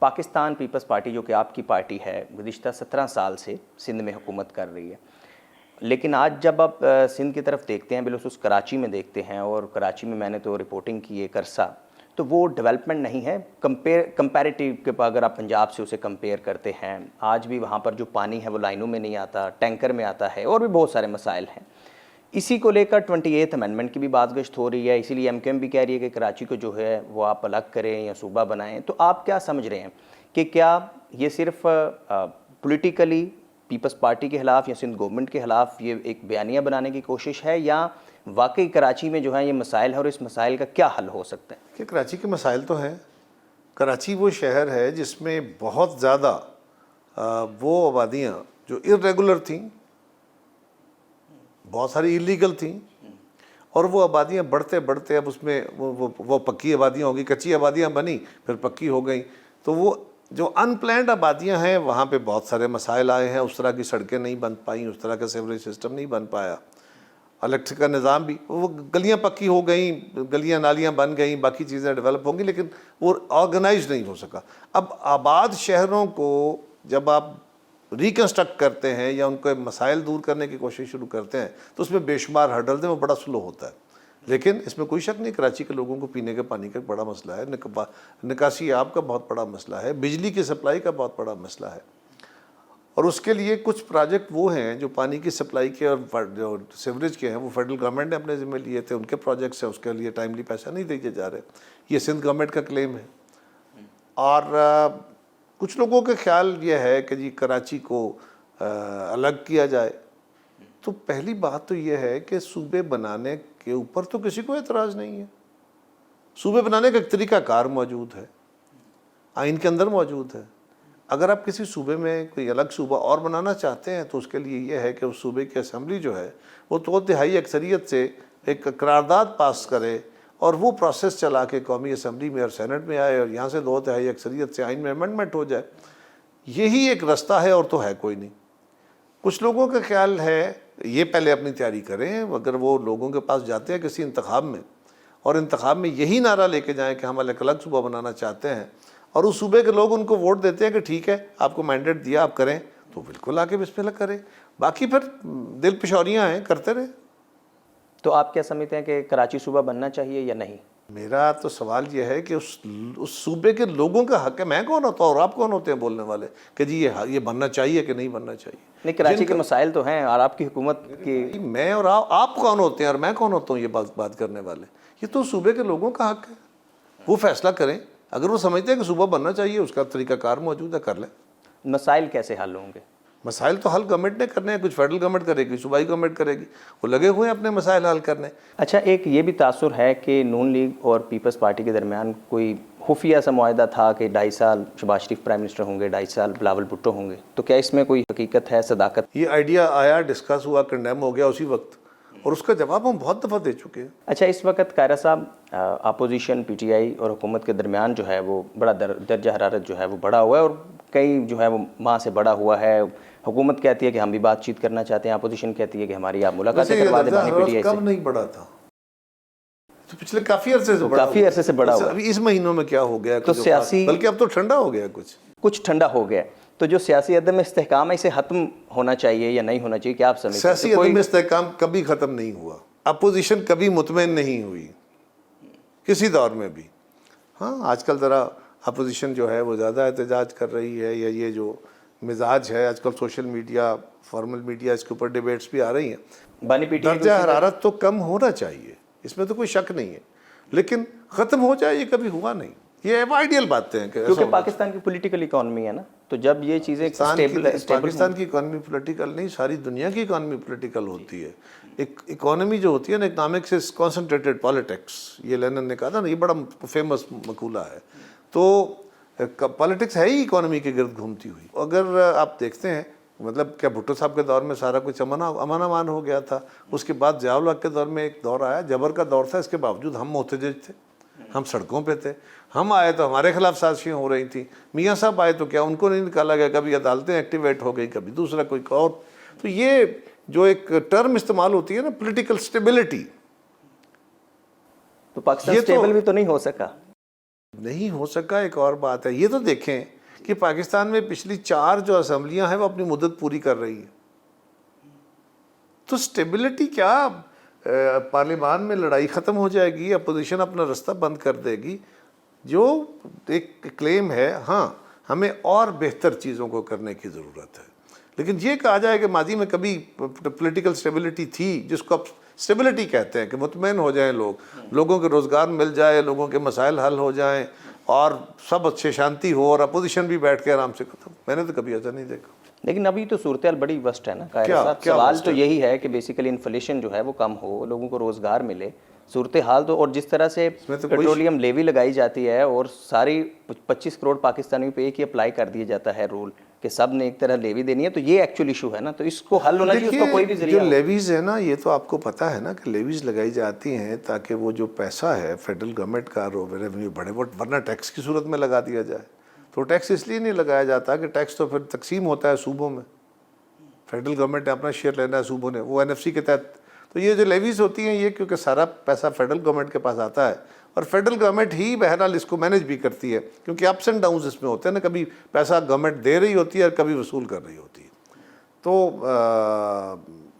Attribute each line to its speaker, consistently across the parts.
Speaker 1: Pakistan Peoples party جو کہ آپ کی پارٹی ہے گزشتہ 17 سال سے سندھ میں حکومت کر رہی ہے، لیکن آج جب آپ سندھ کی طرف دیکھتے ہیں، بالخصوص کراچی میں دیکھتے ہیں، اور کراچی میں نے تو رپورٹنگ کی ہے عرصہ، تو وہ ڈیولپمنٹ نہیں ہے کمپیریٹیو کے اگر آپ پنجاب سے اسے کمپیئر کرتے ہیں۔ آج بھی وہاں پر جو پانی ہے وہ لائنوں میں نہیں آتا، ٹینکر میں آتا ہے، اور بھی بہت سارے مسائل ہیں۔ اسی کو لے کر 28 امینڈمنٹ کی بھی بات گشت ہو رہی ہے، اسی لیے MQM بھی کہہ رہی ہے کہ کراچی کو جو ہے وہ آپ الگ کریں یا صوبہ بنائیں۔ تو آپ کیا سمجھ رہے ہیں کہ کیا یہ صرف پولیٹیکلی پیپلز پارٹی کے خلاف یا سندھ گورنمنٹ کے خلاف یہ ایک بیانیہ بنانے کی کوشش ہے، یا واقعی کراچی میں جو ہے یہ مسائل ہے اور اس مسائل کا کیا حل ہو سکتا ہے؟
Speaker 2: کہ کراچی کے مسائل تو ہیں۔ کراچی وہ شہر ہے جس میں بہت زیادہ وہ آبادیاں جو ارریگولر تھیں، بہت ساری ایلیگل تھیں، اور وہ آبادیاں بڑھتے بڑھتے اب اس میں وہ پکی آبادیاں ہو گئی، کچی آبادیاں بنی پھر پکی ہو گئیں۔ تو وہ جو ان پلانڈ آبادیاں ہیں وہاں پہ بہت سارے مسائل آئے ہیں، اس طرح کی سڑکیں نہیں بن پائیں، اس طرح کا سیوریج سسٹم نہیں بن پایا، الیکٹرک کا نظام بھی، وہ گلیاں پکی ہو گئیں، گلیاں نالیاں بن گئیں، باقی چیزیں ڈیولپ ہوں گی، لیکن وہ آرگنائز نہیں ہو سکا۔ اب آباد شہروں کو جب آپ ریکنسٹرکٹ کرتے ہیں یا ان کے مسائل دور کرنے کی کوشش شروع کرتے ہیں تو اس میں بے شمار ہرڈلز ہیں، وہ بڑا سلو ہوتا ہے۔ لیکن اس میں کوئی شک نہیں، کراچی کے لوگوں کو پینے کے پانی کا بڑا مسئلہ ہے، نکاسی آب کا بہت بڑا مسئلہ ہے، بجلی کی سپلائی کا بہت بڑا مسئلہ ہے، اور اس کے لیے کچھ پروجیکٹ وہ ہیں جو پانی کی سپلائی کے اور جو سیوریج کے ہیں وہ فیڈرل گورنمنٹ نے اپنے ذمہ لیے تھے، ان کے پروجیکٹس ہیں، اس کے لیے ٹائملی پیسہ نہیں دیے جا رہے، یہ سندھ گورنمنٹ کا کلیم ہے۔ اور کچھ لوگوں کا خیال یہ ہے کہ جی کراچی کو الگ کیا جائے، تو پہلی بات تو یہ ہے کہ صوبے بنانے کے اوپر تو کسی کو اعتراض نہیں ہے، صوبے بنانے کا ایک طریقہ کار موجود ہے، آئین کے اندر موجود ہے۔ اگر آپ کسی صوبے میں کوئی الگ صوبہ اور بنانا چاہتے ہیں تو اس کے لیے یہ ہے کہ اس صوبے کی اسمبلی جو ہے وہ 2/3 اکثریت سے ایک قرارداد پاس کرے، اور وہ پروسیس چلا کے قومی اسمبلی میں اور سینٹ میں آئے، اور یہاں سے 2/3 اکثریت سے آئین میں امینڈمنٹ ہو جائے۔ یہی ایک رستہ ہے، اور تو ہے کوئی نہیں۔ کچھ لوگوں کا خیال ہے یہ پہلے اپنی تیاری کریں، اگر وہ لوگوں کے پاس جاتے ہیں کسی انتخاب میں، اور انتخاب میں یہی نعرہ لے کے جائیں کہ ہم الگ الگ صوبہ بنانا چاہتے ہیں، اور اس صوبے کے لوگ ان کو ووٹ دیتے ہیں کہ ٹھیک ہے آپ کو مینڈیٹ دیا آپ کریں، تو بالکل آ کے بسم اللہ کریں، باقی پھر دل پشوریاں ہیں، کرتے رہے۔
Speaker 1: تو آپ کیا سمجھتے ہیں کہ کراچی صوبہ بننا چاہیے یا نہیں؟
Speaker 2: میرا تو سوال یہ ہے کہ اس صوبے کے لوگوں کا حق ہے، میں کون ہوتا ہوں اور آپ کون ہوتے ہیں بولنے والے کہ جی یہ بننا چاہیے کہ نہیں بننا چاہیے؟
Speaker 1: نہیں، کراچی کے مسائل تو ہیں، اور آپ کی حکومت کی
Speaker 2: میں اور آپ کون ہوتے ہیں اور میں کون ہوتا ہوں یہ بات کرنے والے؟ یہ تو صوبے کے لوگوں کا حق ہے، وہ فیصلہ کریں۔ اگر وہ سمجھتے ہیں کہ صوبہ بننا چاہیے، اس کا طریقہ کار موجود ہے، کر لیں۔
Speaker 1: مسائل کیسے حل ہوں گے؟
Speaker 2: مسائل تو حل گورنمنٹ نے کرنے ہیں، کچھ فیڈرل گورنمنٹ کرے گی، صوبائی گورنمنٹ کرے گی، وہ لگے ہوئے ہیں اپنے مسائل حل کرنے۔
Speaker 1: اچھا، ایک یہ بھی تاثر ہے کہ نون لیگ اور پیپلز پارٹی کے درمیان کوئی خفیہ سا معاہدہ تھا کہ 2.5 سال شہباز شریف پرائم منسٹر ہوں گے، 2.5 سال بلاول بھٹو ہوں گے، تو کیا اس میں کوئی حقیقت ہے، صداقت؟
Speaker 2: یہ آئیڈیا آیا، ڈسکس ہوا، کنڈیم ہو گیا اسی وقت، اور اس کا جواب ہم بہت دفعہ دے چکے ہیں۔
Speaker 1: اچھا، اس وقت قاہرہ صاحب اپوزیشن PTI اور حکومت کے درمیان جو ہے وہ بڑا درجہ حرارت جو ہے وہ بڑا ہوا ہے، اور کئی جو ہے وہ ماہ سے بڑا ہوا ہے۔ حکومت کہتی ہے کہ ہم بھی بات چیت کرنا چاہتے ہیں، اپوزیشن کہتی ہے کہ ہماری آپ ملاقاتیں کروا دیں بانی PTI سے۔
Speaker 2: کب نہیں بڑا تھا؟ تو پچھلے کافی عرصے سے
Speaker 1: بڑا ہوا۔
Speaker 2: ابھی اس مہینوں میں کیا ہو گیا؟
Speaker 1: تو سیاسی،
Speaker 2: بلکہ اب تو ٹھنڈا ہو گیا، کچھ
Speaker 1: ٹھنڈا ہو گیا، تو جو سیاسی عدم استحکام ہے اسے ختم ہونا چاہیے یا نہیں ہونا چاہیے؟ کیا آپ سمجھتے ہیں؟
Speaker 2: سیاسی عدم استحکام کبھی ختم نہیں ہوا، اپوزیشن کبھی مطمئن نہیں ہوئی کسی دور میں بھی۔ ہاں، آج کل ذرا اپوزیشن جو ہے وہ زیادہ احتجاج کر رہی ہے، یا یہ جو مزاج ہے آج کل سوشل میڈیا، فارمل میڈیا، اس کے اوپر ڈیبیٹس بھی آ رہی ہیں۔
Speaker 1: بانی PTI
Speaker 2: درجہ حرارت تو کم ہونا چاہیے، اس میں تو کوئی شک نہیں ہے، لیکن ختم ہو جائے یہ کبھی ہوا نہیں۔ یہ آئیڈیل باتیں ہیں،
Speaker 1: کیونکہ پاکستان کی پولیٹیکل اکانومی ہے نا، تو جب یہ چیزیں
Speaker 2: پاکستان کی اکانومی پولیٹیکل نہیں، ساری دنیا کی اکانومی پولیٹیکل ہوتی ہے۔ ایک اکانومی جو ہوتی ہے نا، اکنامکس از کنسنٹریٹڈ پالیٹکس، یہ لینن نے کہا تھا نا، یہ بڑا فیمس مقولہ ہے۔ تو پالیٹکس ہے ہی اکانومی کے گرد گھومتی ہوئی۔ اگر آپ دیکھتے ہیں، مطلب کیا بھٹو صاحب کے دور میں سارا کچھ امن امان ہو گیا تھا؟ اس کے بعد ضیاء الحق کے دور میں ایک دور آیا، جبر کا دور تھا، اس کے باوجود ہم محتجج تھے، ہم سڑکوں پہ تھے، ہم آئے تو ہمارے خلاف سازشیں ہو رہی تھیں، میاں صاحب آئے تو کیا ان کو نہیں نکالا گیا، کبھی عدالتیں ایکٹیویٹ ہو گئی، کبھی دوسرا کوئی اور۔ تو یہ جو ایک ٹرم استعمال ہوتی ہے نا، پولیٹیکل سٹیبلٹی،
Speaker 1: تو پاکستان سٹیبل بھی تو نہیں ہو سکا۔
Speaker 2: نہیں ہو سکا ایک اور بات ہے. یہ تو دیکھیں کہ پاکستان میں پچھلی 4 جو اسمبلیاں ہیں وہ اپنی مدت پوری کر رہی ہیں. تو سٹیبلٹی کیا، پارلیمان میں لڑائی ختم ہو جائے گی، اپوزیشن اپنا رستہ بند کر دے گی. جو ایک کلیم ہے، ہاں ہمیں اور بہتر چیزوں کو کرنے کی ضرورت ہے، لیکن یہ کہا جائے کہ ماضی میں کبھی پولیٹیکل سٹیبلٹی تھی، جس کو اب سٹیبلٹی کہتے ہیں، کہ مطمئن ہو جائیں لوگوں کے روزگار مل جائے، لوگوں کے مسائل حل ہو جائیں اور سب اچھے شانتی ہو اور اپوزیشن بھی بیٹھ کے آرام سے ختم. میں نے تو کبھی ایسا نہیں دیکھا.
Speaker 1: لیکن ابھی تو صورتحال بڑی وسٹ ہے نا قاہرہ صاحب. سوال تو یہی ہے کہ بیسیکلی انفلیشن جو ہے وہ کم ہو، لوگوں کو روزگار ملے. صورتحال تو، اور جس طرح سے پیٹرولیم لیوی لگائی جاتی ہے اور ساری 25 کروڑ پاکستانیوں پہ ایک ہی اپلائی کر دیا جاتا ہے رول کہ سب نے ایک طرح لیوی دینی ہے، تو یہ ایکچوئل ایشو ہے نا. تو اس کو حل ہونا چاہیے، اس کا کوئی بھی ذریعہ.
Speaker 2: جو لیویز ہے نا، یہ تو آپ کو پتہ ہے نا کہ لیویز لگائی جاتی ہیں تاکہ وہ جو پیسہ ہے فیڈرل گورنمنٹ کا ریونیو بڑھے، ورنہ ٹیکس کی صورت میں لگا دیا جائے. تو ٹیکس اس لیے نہیں لگایا جاتا کہ ٹیکس تو پھر تقسیم ہوتا ہے صوبوں میں، فیڈرل گورنمنٹ نے اپنا شیئر لینا ہے، صوبوں نے وہ NFC کے تحت. تو یہ جو لیویز ہوتی ہیں، یہ کیونکہ سارا پیسہ فیڈرل گورنمنٹ کے پاس آتا ہے اور فیڈرل گورنمنٹ ہی بہرحال اس کو مینیج بھی کرتی ہے، کیونکہ اپس اینڈ ڈاؤنز اس میں ہوتے ہیں نا. کبھی پیسہ گورنمنٹ دے رہی ہوتی ہے اور کبھی وصول کر رہی ہوتی ہے. تو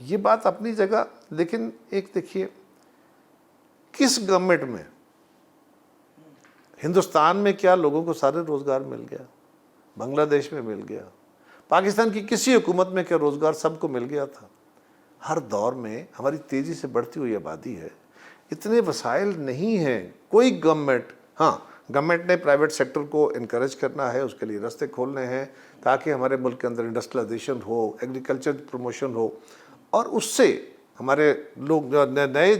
Speaker 2: یہ بات اپنی جگہ. لیکن ایک دیکھیے، کس گورنمنٹ میں ہندوستان میں کیا لوگوں کو سارے روزگار مل گیا؟ بنگلہ دیش میں مل گیا. پاکستان کی کسی حکومت میں کیا روزگار سب کو مل گیا تھا؟ ہر دور میں ہماری تیزی سے بڑھتی ہوئی آبادی ہے، اتنے وسائل نہیں ہیں. کوئی گورنمنٹ، ہاں گورنمنٹ نے پرائیویٹ سیکٹر کو انکریج کرنا ہے، اس کے لیے راستے کھولنے ہیں تاکہ ہمارے ملک کے اندر انڈسٹریلائزیشن ہو، ایگریکلچر پروموشن ہو، اور اس سے ہمارے لوگ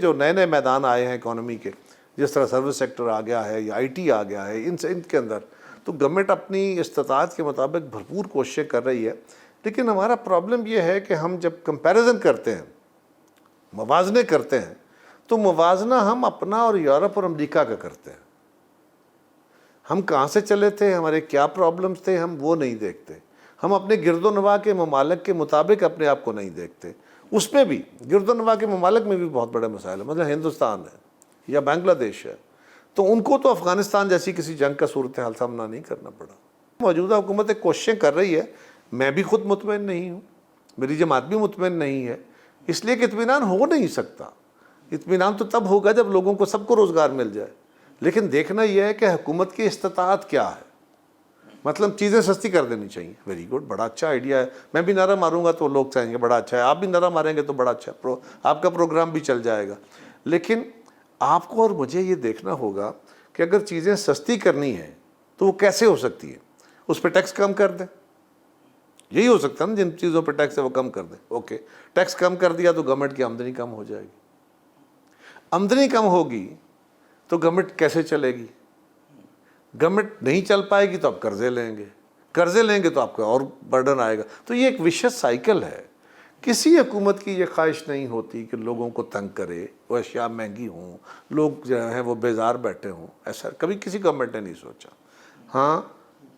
Speaker 2: جو نئے میدان آئے ہیں اکانومی کے، جس طرح سروس سیکٹر آ گیا ہے یا IT آ گیا ہے، ان کے اندر تو گورنمنٹ اپنی استطاعت کے مطابق بھرپور کوششیں کر رہی ہے. لیکن ہمارا پرابلم یہ ہے کہ ہم جب کمپیریزن کرتے ہیں، موازنے کرتے ہیں، تو موازنہ ہم اپنا اور یورپ اور امریکہ کا کرتے ہیں. ہم کہاں سے چلے تھے، ہمارے کیا پرابلمز تھے، ہم وہ نہیں دیکھتے. ہم اپنے گرد و نواح کے ممالک کے مطابق اپنے آپ کو نہیں دیکھتے. اس میں بھی گرد و نواح کے ممالک میں بھی بہت بڑے مسائل ہیں. مثلا ہندوستان ہے یا بنگلہ دیش ہے، تو ان کو تو افغانستان جیسی کسی جنگ کا صورتحال سامنا نہیں کرنا پڑا. موجودہ حکومت ایک کوششیں کر رہی ہے. میں بھی خود مطمئن نہیں ہوں، میری جماعت بھی مطمئن نہیں ہے، اس لیے کہ اطمینان ہو نہیں سکتا. اطمینان تو تب ہوگا جب لوگوں کو سب کو روزگار مل جائے. لیکن دیکھنا یہ ہے کہ حکومت کی استطاعت کیا ہے. مطلب چیزیں سستی کر دینی چاہیے. ویری گڈ، بڑا اچھا آئیڈیا ہے. میں بھی نعرہ ماروں گا تو لوگ چاہیں گے بڑا اچھا ہے، آپ بھی نعرہ ماریں گے تو بڑا اچھا ہے، آپ کا پروگرام بھی چل جائے گا. لیکن آپ کو اور مجھے یہ دیکھنا ہوگا کہ اگر چیزیں سستی کرنی ہیں تو وہ کیسے ہو سکتی ہے. اس پہ ٹیکس کم کر دیں، یہی ہو سکتا ہے نا. جن چیزوں پہ ٹیکس ہے وہ کم کر دیں. اوکے، ٹیکس کم کر دیا تو گورنمنٹ کی آمدنی کم ہو جائے گی. آمدنی کم ہوگی تو گورنمنٹ کیسے چلے گی؟ گورنمنٹ نہیں چل پائے گی تو آپ قرضے لیں گے، قرضے لیں گے تو آپ کا اور برڈن آئے گا. تو یہ ایک وشیس سائیکل ہے. کسی حکومت کی یہ خواہش نہیں ہوتی کہ لوگوں کو تنگ کرے، وہ اشیاء مہنگی ہوں، لوگ جو ہیں وہ بیزار بیٹھے ہوں. ایسا کبھی کسی گورنمنٹ نے نہیں سوچا. ہاں،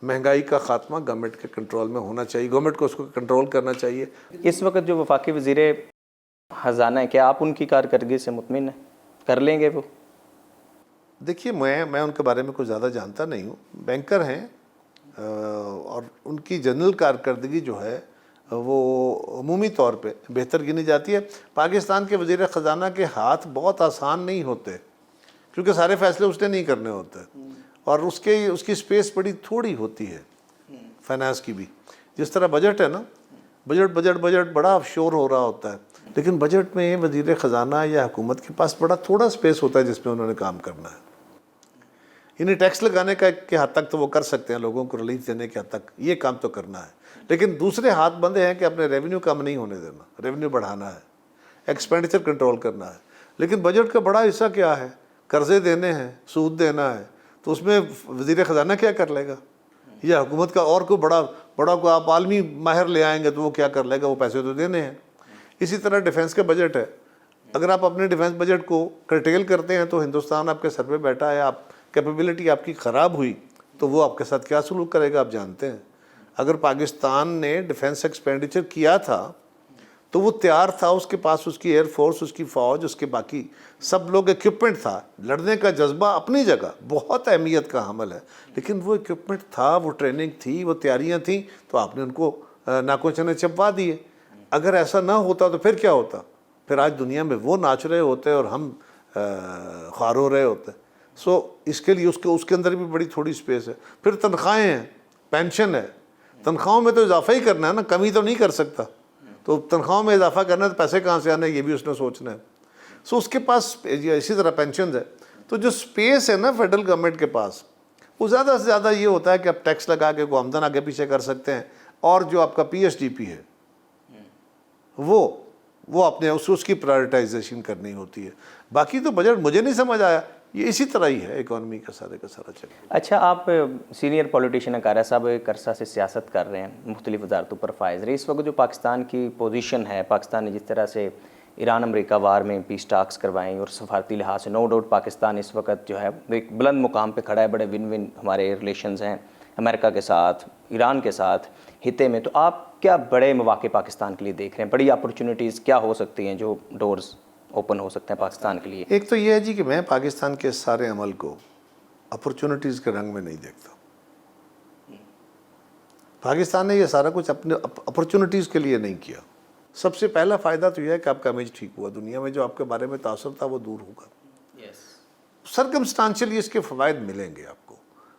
Speaker 2: مہنگائی کا خاتمہ گورنمنٹ کے کنٹرول میں ہونا چاہیے، گورنمنٹ کو اس کو کنٹرول کرنا چاہیے.
Speaker 1: اس وقت جو وفاقی وزیر خزانہ ہے، کیا آپ ان کی کارکردگی سے مطمئن ہیں؟ کر لیں گے وہ؟
Speaker 2: دیکھیے، میں ان کے بارے میں کچھ زیادہ جانتا نہیں ہوں. بینکر ہیں اور ان کی جنرل کارکردگی جو ہے وہ عمومی طور پہ بہتر گنی جاتی ہے. پاکستان کے وزیر خزانہ کے ہاتھ بہت آسان نہیں ہوتے، کیونکہ سارے فیصلے اس نے نہیں کرنے ہوتے، اور اس کی سپیس بڑی تھوڑی ہوتی ہے فائنانس کی بھی. جس طرح بجٹ ہے نا، بجٹ بڑا شور ہو رہا ہوتا ہے، لیکن بجٹ میں وزیر خزانہ یا حکومت کے پاس بڑا تھوڑا سپیس ہوتا ہے جس میں انہوں نے کام کرنا ہے. انہیں ٹیکس لگانے کے حد تک تو وہ کر سکتے ہیں، لوگوں کو ریلیف دینے کے حد تک یہ کام تو کرنا ہے. لیکن دوسرے ہاتھ بندے ہیں کہ اپنے ریونیو کم نہیں ہونے دینا، ریونیو بڑھانا ہے، ایکسپینڈیچر کنٹرول کرنا ہے. لیکن بجٹ کا بڑا حصہ کیا ہے؟ قرضے دینے ہیں، سود دینا ہے. تو اس میں وزیر خزانہ کیا کر لے گا؟ یا حکومت کا اور کوئی بڑا کو آپ عالمی ماہر لے آئیں گے تو وہ کیا کر لے گا؟ وہ پیسے تو دینے ہیں. اسی طرح ڈیفنس کا بجٹ ہے. اگر آپ اپنے ڈیفنس بجٹ کو کرٹیل کرتے ہیں تو ہندوستان آپ کے سر پہ بیٹھا ہے، آپ کیپیبلٹی آپ کی خراب ہوئی تو وہ آپ کے ساتھ کیا سلوک کرے گا آپ جانتے ہیں. اگر پاکستان نے ڈیفنس ایکسپینڈیچر کیا تھا تو وہ تیار تھا, اس کے پاس اس کی ایئر فورس, اس کی فوج, اس کے باقی سب لوگ, ایکوپمنٹ تھا. لڑنے کا جذبہ اپنی جگہ بہت اہمیت کا حامل ہے, لیکن وہ ایکوپمنٹ تھا, وہ ٹریننگ تھی, وہ تیاریاں تھیں, تو آپ نے ان کو ناکوں چنے چپوا دیے. اگر ایسا نہ ہوتا تو پھر کیا ہوتا؟ پھر آج دنیا میں وہ ناچ رہے ہوتے اور ہم خوار ہو رہے ہوتے. سو اس کے لیے اس کے اندر بھی بڑی تھوڑی سپیس ہے. پھر تنخواہیں ہیں, پینشن ہے. تنخواہوں میں تو اضافہ ہی کرنا ہے نا, کمی تو نہیں کر سکتا. تو تنخواہوں میں اضافہ کرنا ہے تو پیسے کہاں سے آنے, یہ بھی اس نے سوچنا ہے. سو اس کے پاس اسی طرح پینشنز ہے. تو جو سپیس ہے نا فیڈرل گورنمنٹ کے پاس, وہ زیادہ سے زیادہ یہ ہوتا ہے کہ آپ ٹیکس لگا کے کو آمدن آگے پیچھے کر سکتے ہیں, اور جو آپ کا پی ایس ڈی پی ہے وہ اپنے اس کی پرائرٹائزیشن کرنی ہوتی ہے. باقی تو بجٹ مجھے نہیں سمجھ آیا, یہ اسی طرح ہی ہے اکانومی کا سارا چل.
Speaker 1: اچھا, آپ سینئر پولیٹیشین قاریہ صاحب ایک عرصہ سے سیاست کر رہے ہیں, مختلف وزارتوں پر فائز رہے. اس وقت جو پاکستان کی پوزیشن ہے, پاکستان نے جس طرح سے ایران امریکہ وار میں پیس ٹاکس کروائیں, اور سفارتی لحاظ سے نو ڈاؤٹ پاکستان اس وقت جو ہے ایک بلند مقام پہ کھڑا ہے. بڑے ون ون ہمارے ریلیشنز ہیں امریکہ کے ساتھ, ایران کے ساتھ, خطے میں. تو آپ کیا بڑے مواقع پاکستان کے لیے دیکھ رہے ہیں؟ بڑی اپرچونیٹیز کیا ہو سکتی ہیں جو ڈورز اوپن ہو سکتے ہیں پاکستان کے لیے؟
Speaker 2: ایک تو یہ ہے جی کہ میں پاکستان کے سارے عمل کو اپرچونیٹیز کے رنگ میں نہیں دیکھتا. پاکستان نے یہ سارا کچھ اپنے اپرچونیٹیز کے لیے نہیں کیا. سب سے پہلا فائدہ تو یہ ہے کہ آپ کا امیج ٹھیک ہوا, دنیا میں جو آپ کے بارے میں تاثر تھا وہ دور ہوگا. سرکمسٹانشلی اس کے فوائد ملیں گے آپ کو.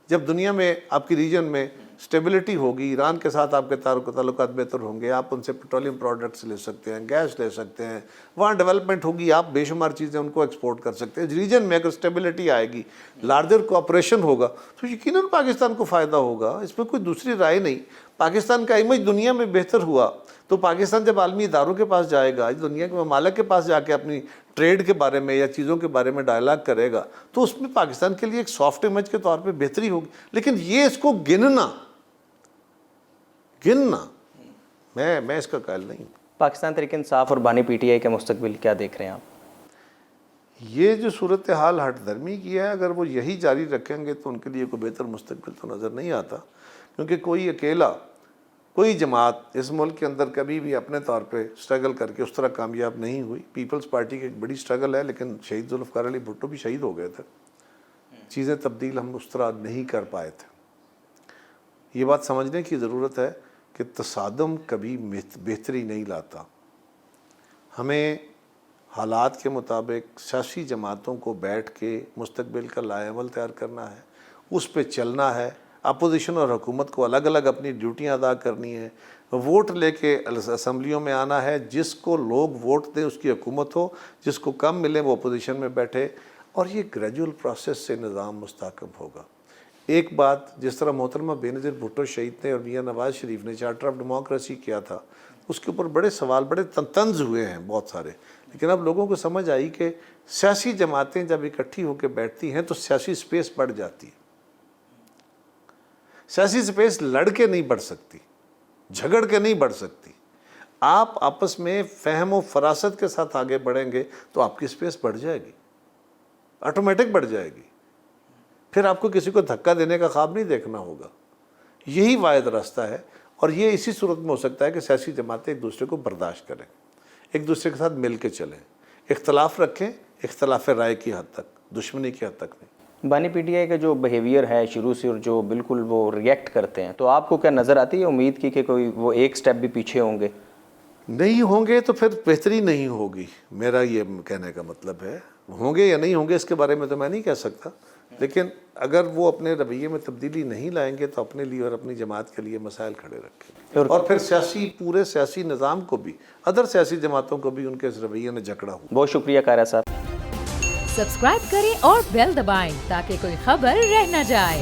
Speaker 2: جب دنیا میں آپ کی ریجن میں سٹیبلٹی ہوگی, ایران کے ساتھ آپ کے تعلقات بہتر ہوں گے, آپ ان سے پیٹرولیم پروڈکٹس لے سکتے ہیں, گیس لے سکتے ہیں, وہاں ڈیولپمنٹ ہوگی, آپ بے شمار چیزیں ان کو ایکسپورٹ کر سکتے ہیں. ریجن میں اگر سٹیبلٹی آئے گی, لارجر کوآپریشن ہوگا, تو یقیناً پاکستان کو فائدہ ہوگا. اس میں کوئی دوسری رائے نہیں. پاکستان کا امیج دنیا میں بہتر ہوا تو پاکستان جب عالمی اداروں کے پاس جائے گا, دنیا کے ممالک کے پاس جا کے اپنی ٹریڈ کے بارے میں یا چیزوں کے بارے میں ڈائلاگ کرے گا, تو اس میں پاکستان کے لیے ایک سافٹ امیج کے طور پہ بہتری ہوگی. لیکن یہ اس کو گننا میں اس کا قائل نہیں ہوں.
Speaker 1: پاکستان تحریک انصاف اور بانی پی ٹی آئی کا مستقبل کیا دیکھ رہے ہیں آپ؟
Speaker 2: یہ جو صورتحال ہٹ درمی کی ہے, اگر وہ یہی جاری رکھیں گے تو ان کے لیے کوئی بہتر مستقبل تو نظر نہیں آتا. کیونکہ کوئی اکیلا, کوئی جماعت اس ملک کے اندر کبھی بھی اپنے طور پہ سٹرگل کر کے اس طرح کامیاب نہیں ہوئی. پیپلز پارٹی کی ایک بڑی سٹرگل ہے, لیکن شہید ذوالفقار علی بھٹو بھی شہید ہو گئے تھے. چیزیں تبدیل ہم اس طرح نہیں کر پائے تھے. یہ بات سمجھنے کی ضرورت ہے کہ تصادم کبھی بہتری نہیں لاتا. ہمیں حالات کے مطابق سیاسی جماعتوں کو بیٹھ کے مستقبل کا لائحہ عمل تیار کرنا ہے, اس پہ چلنا ہے. اپوزیشن اور حکومت کو الگ الگ اپنی ڈیوٹیاں ادا کرنی ہے. ووٹ لے کے اسمبلیوں میں آنا ہے, جس کو لوگ ووٹ دیں اس کی حکومت ہو, جس کو کم ملے وہ اپوزیشن میں بیٹھے, اور یہ گریجول پروسیس سے نظام مستحکم ہوگا. ایک بات, جس طرح محترمہ بے نظیر بھٹو شہید نے اور میاں نواز شریف نے چارٹر آف ڈیموکریسی کیا تھا, اس کے اوپر بڑے سوال, بڑے طنز ہوئے ہیں بہت سارے. لیکن اب لوگوں کو سمجھ آئی کہ سیاسی جماعتیں جب اکٹھی ہو کے بیٹھتی ہیں تو سیاسی سپیس بڑھ جاتی ہے. سیاسی سپیس لڑ کے نہیں بڑھ سکتی, جھگڑ کے نہیں بڑھ سکتی. آپ آپس میں فہم و فراست کے ساتھ آگے بڑھیں گے تو آپ کی سپیس بڑھ جائے گی, آٹومیٹک بڑھ جائے گی. پھر آپ کو کسی کو دھکا دینے کا خواب نہیں دیکھنا ہوگا. یہی واحد راستہ ہے, اور یہ اسی صورت میں ہو سکتا ہے کہ سیاسی جماعتیں ایک دوسرے کو برداشت کریں, ایک دوسرے کے ساتھ مل کے چلیں, اختلاف رکھیں, اختلاف رائے کی حد تک, دشمنی کی حد تک نہیں.
Speaker 1: بانی پی ٹی آئی کا جو بیہیویئر ہے شروع سے, اور جو بالکل وہ ریئیکٹ کرتے ہیں, تو آپ کو کیا نظر آتی ہے امید کی کہ کوئی وہ ایک سٹیپ بھی پیچھے ہوں گے؟
Speaker 2: نہیں ہوں گے تو پھر بہتری نہیں ہوگی. میرا یہ کہنے کا مطلب ہے, ہوں گے یا نہیں ہوں گے اس کے بارے میں تو میں نہیں کہہ سکتا, لیکن اگر وہ اپنے رویے میں تبدیلی نہیں لائیں گے تو اپنے لیے اور اپنی جماعت کے لیے مسائل کھڑے رکھیں, اور پھر پورے سیاسی نظام کو بھی, ادر سیاسی جماعتوں کو بھی ان کے اس رویے نے جکڑا ہو.
Speaker 1: بہت شکریہ قاریہ صاحب.
Speaker 3: سبسکرائب کریں اور بیل دبائیں تاکہ کوئی خبر رہ نہ جائے.